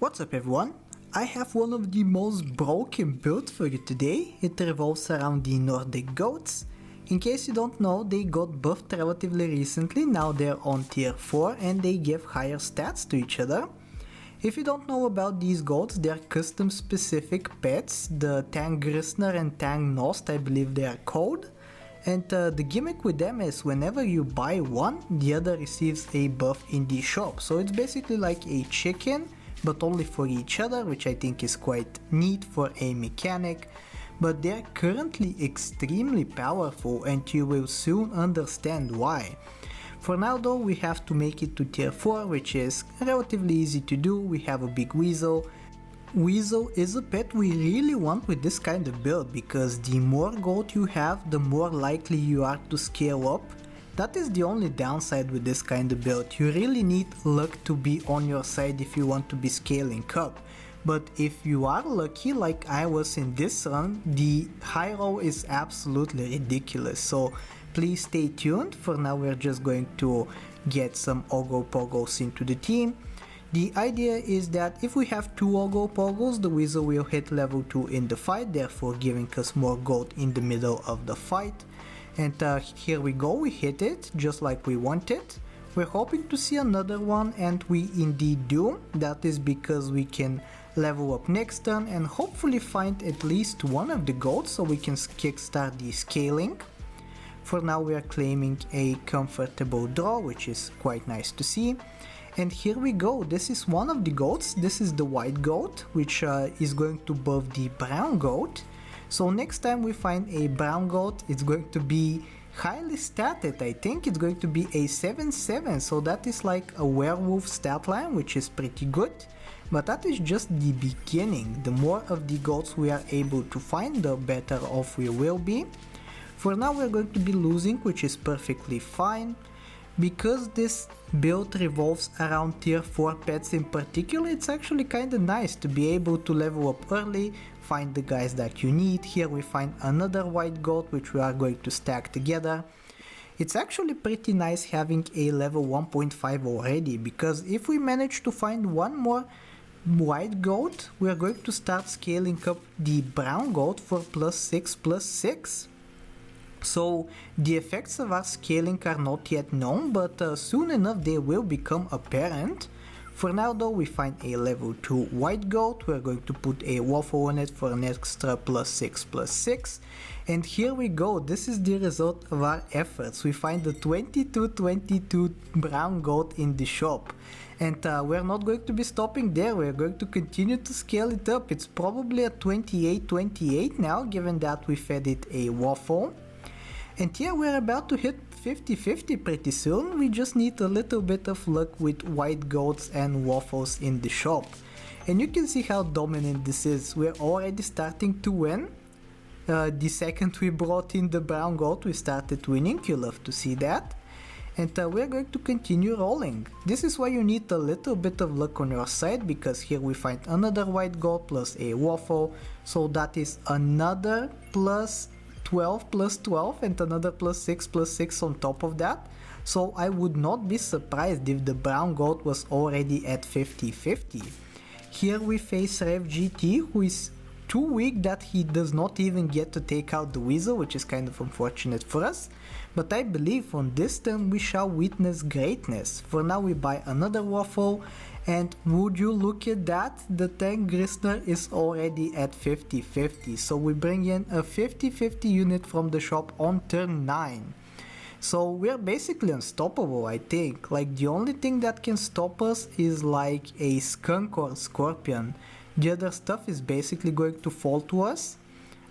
What's up everyone? I have one of the most broken builds for you today. It revolves around the Nordic goats. In case you don't know, they got buffed relatively recently, now they're on tier 4 and they give higher stats to each other. If you don't know about these goats, they're custom specific pets, the Tank Gristner and Tank Nost, I believe they are called. And the gimmick with them is whenever you buy one, the other receives a buff in the shop. So it's basically like a chicken, but only for each other, which I think is quite neat for a mechanic. But they're currently extremely powerful and you will soon understand why. For now though, we have to make it to tier 4, which is relatively easy to do. We have a big weasel. Weasel is a pet we really want with this kind of build, because the more gold you have, the more likely you are to scale up. That is the only downside with this kind of build. You really need luck to be on your side if you want to be scaling up. But if you are lucky like I was in this run, the high roll is absolutely ridiculous. So please stay tuned. For now we're just going to get some Ogopogos into the team. The idea is that if we have 2 Ogopogos, the weasel will hit level 2 in the fight, therefore giving us more gold in the middle of the fight. And here we go, we hit it just like we wanted. We're hoping to see another one, and we indeed do. That is because we can level up next turn and hopefully find at least one of the goats so we can kickstart the scaling. For now we are claiming a comfortable draw, which is quite nice to see. And here we go, this is one of the goats. This is the white goat, which is going to buff the brown goat. So next time we find a brown goat, it's going to be highly statted. I think it's going to be a 7-7, so that is like a werewolf stat line, which is pretty good. But that is just the beginning. The more of the goats we are able to find, the better off we will be. For now we're going to be losing, which is perfectly fine. Because this build revolves around tier 4 pets in particular, it's actually kinda nice to be able to level up early, find the guys that you need. Here we find another white goat, which we are going to stack together. It's actually pretty nice having a level 1.5 already, because if we manage to find one more white goat, we are going to start scaling up the brown goat for +6/+6. So the effects of our scaling are not yet known, but soon enough they will become apparent. For now though, we find a level 2 white goat. We're going to put a waffle on it for an extra +6/+6. And here we go, this is the result of our efforts. We find the 22/22 brown goat in the shop. And we're not going to be stopping there, we're going to continue to scale it up. It's probably at 28/28 now, given that we fed it a waffle. And yeah, we're about to hit 50/50 pretty soon. We just need a little bit of luck with white goats and waffles in the shop. And you can see how dominant this is. We're already starting to win. The second we brought in the brown goat, we started winning. You love to see that. And we're going to continue rolling. This is why you need a little bit of luck on your side, because here we find another white goat plus a waffle. So that is another +12/+12 and another +6/+6 on top of that. So I would not be surprised if the brown goat was already at 50/50. Here we face Rev GT, who is too weak that he does not even get to take out the weasel, which is kind of unfortunate for us. But I believe on this turn we shall witness greatness. For now we buy another waffle, and would you look at that, the Tank Gristner is already at 50/50. So we bring in a 50/50 unit from the shop on turn 9. So we're basically unstoppable, I think. Like, the only thing that can stop us is like a skunk or scorpion. The other stuff is basically going to fall to us.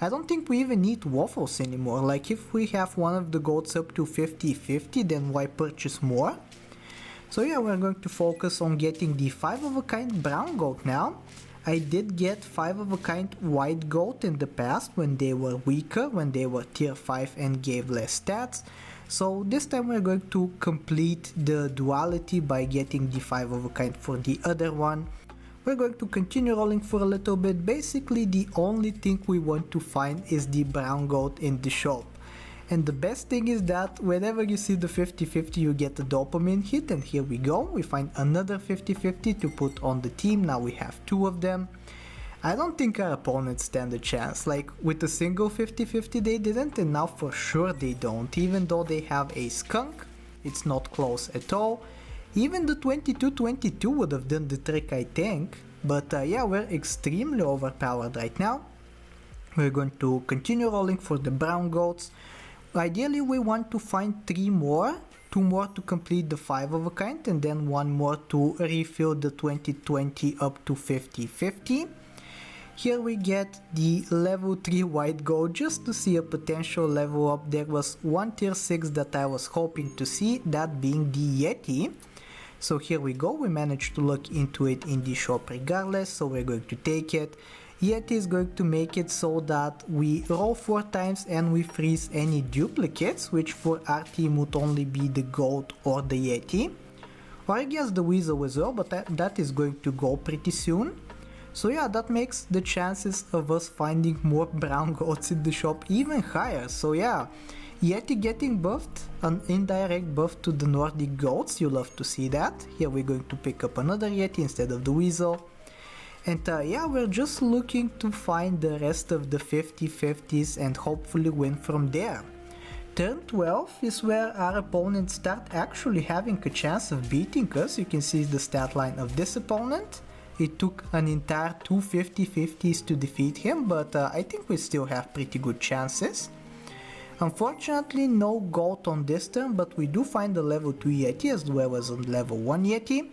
I don't think we even need waffles anymore. Like, if we have one of the goats up to 50/50, then why purchase more? So yeah, we're going to focus on getting the 5 of a kind brown goat now. I did get 5 of a kind white goat in the past when they were weaker, when they were tier 5 and gave less stats. So this time we're going to complete the duality by getting the 5 of a kind for the other one. We're going to continue rolling for a little bit. Basically the only thing we want to find is the brown goat in the shop. And the best thing is that whenever you see the 50-50 you get a dopamine hit, and here we go, we find another 50-50 to put on the team. Now we have 2 of them. I don't think our opponents stand a chance, like with a single 50-50 they didn't, and now for sure they don't. Even though they have a skunk, it's not close at all. Even the 22-22 would have done the trick, I think. But yeah, we're extremely overpowered right now. We're going to continue rolling for the brown goats. Ideally we want to find 3 more, 2 more to complete the 5 of a kind, and then 1 more to refill the 20-20 up to 50-50. Here we get the level 3 white goat just to see a potential level up. There was one tier 6 that I was hoping to see, that being the Yeti. So here we go, we managed to look into it in the shop regardless, so we're going to take it. Yeti is going to make it so that we roll 4 times and we freeze any duplicates, which for our team would only be the goat or the Yeti. Or I guess the weasel as well, but that is going to go pretty soon. So yeah, that makes the chances of us finding more brown goats in the shop even higher. So yeah, Yeti getting buffed, an indirect buff to the Nordic goats, you love to see that. Here we're going to pick up another Yeti instead of the weasel. And yeah, we're just looking to find the rest of the 50-50s and hopefully win from there. Turn 12 is where our opponents start actually having a chance of beating us. You can see the stat line of this opponent. It took an entire 2 50-50s to defeat him, but I think we still have pretty good chances. Unfortunately, no goat on this turn, but we do find a level 2 Yeti as well as a level 1 Yeti.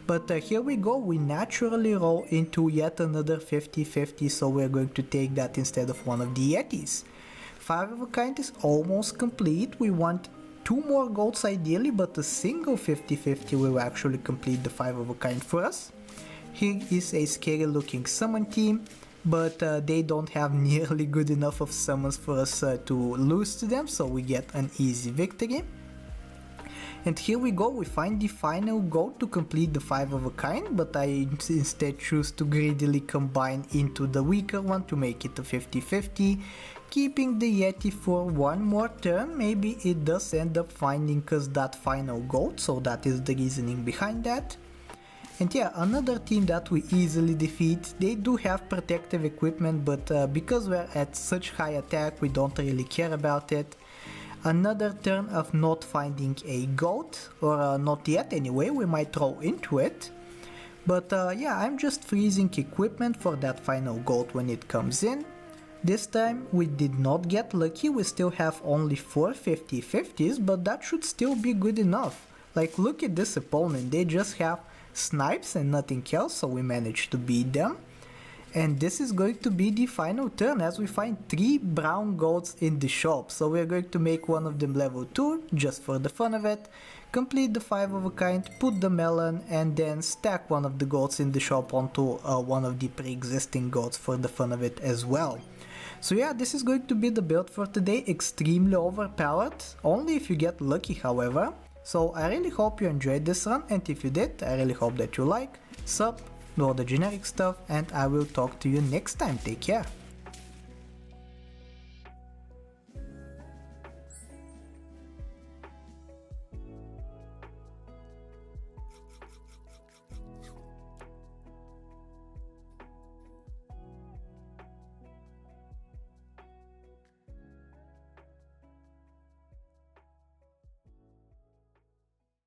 But here we go, we naturally roll into yet another 50-50, so we're going to take that instead of one of the Yetis. 5 of a kind is almost complete. We want 2 more goats ideally, but a single 50-50 will actually complete the 5 of a kind for us. Here is a scary looking summon team, but they don't have nearly good enough of summons for us to lose to them, so we get an easy victory. And here we go, we find the final goat to complete the 5 of a kind, but I instead choose to greedily combine into the weaker one to make it a 50-50, keeping the Yeti for one more turn. Maybe it does end up finding us that final goat, so that is the reasoning behind that. And yeah, another team that we easily defeat. They do have protective equipment, but because we're at such high attack, we don't really care about it. Another turn of not finding a goat, or not yet anyway, we might roll into it. But yeah, I'm just freezing equipment for that final goat when it comes in. This time we did not get lucky, we still have only 4 50-50s, but that should still be good enough. Like, look at this opponent, they just have snipes and nothing else, so we managed to beat them. And this is going to be the final turn as we find 3 brown goats in the shop. So we're going to make one of them level 2 just for the fun of it, complete the 5 of a kind, put the melon, and then stack one of the goats in the shop onto one of the pre-existing goats for the fun of it as well. So yeah, this is going to be the build for today, extremely overpowered, only if you get lucky however. So I really hope you enjoyed this run, and if you did, I really hope that you like, sub, do all the generic stuff, and I will talk to you next time. Take care.